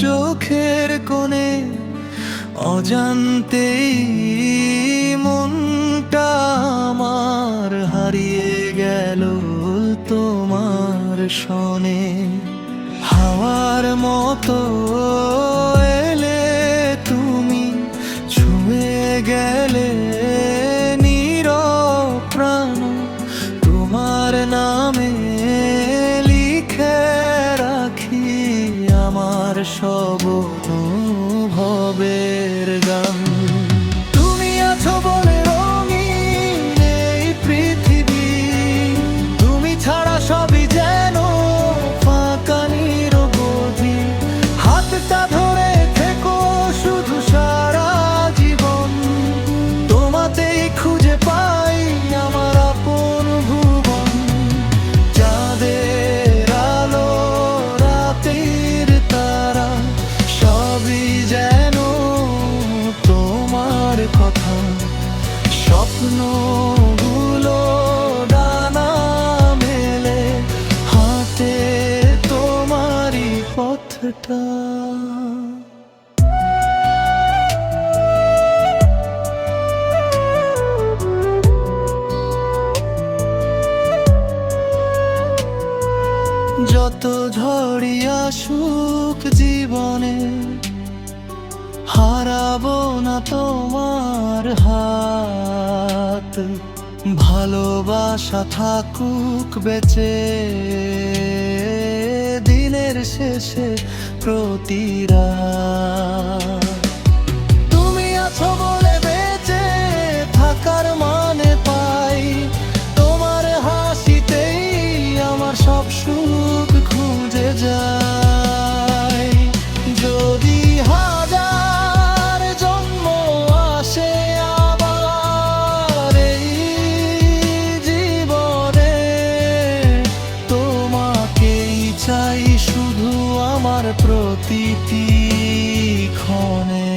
চোখের কোণে অজান্তেই মনটা আমার হারিয়ে গেল তোমার শনে। হাওয়ার মতো এলে তুমি, ছুঁয়ে গেলে নীরব প্রাণ, তোমার নামে লিখে রাখি আমার সব অনুভবের গান। তুমি আছো বলে রঙিন এই পৃথিবী, তুমি ছাড়া সবই যেন ফাঁকা নিরবধি। হাতটা ধরে থেকো শুধু সারা জীবন, তোমাতেই খুঁজে পাই আমার আপন ভুবন। চাঁদের আলো, রাতের তারা, সবই যেন তোমার কথা। স্বপ্নগুলো ডানা মেলে হাতে তোমারই পথটা। যত ঝড়ই আসুক জীবনে, হারাবো না তোমার হাত। ভালোবাসা থাকুক বেঁচে দিনের শেষে প্রতি রাত। তুমি আছো বলে বেঁচে থাকার মানে পাই, তোমার হাসিতেই আমার সব সুখ খুঁজে যায়। যদি হাজার জন্ম আসে আবার এই জীবনে, তোমাকেই চাই শুধু আমার প্রতিটি ক্ষণে।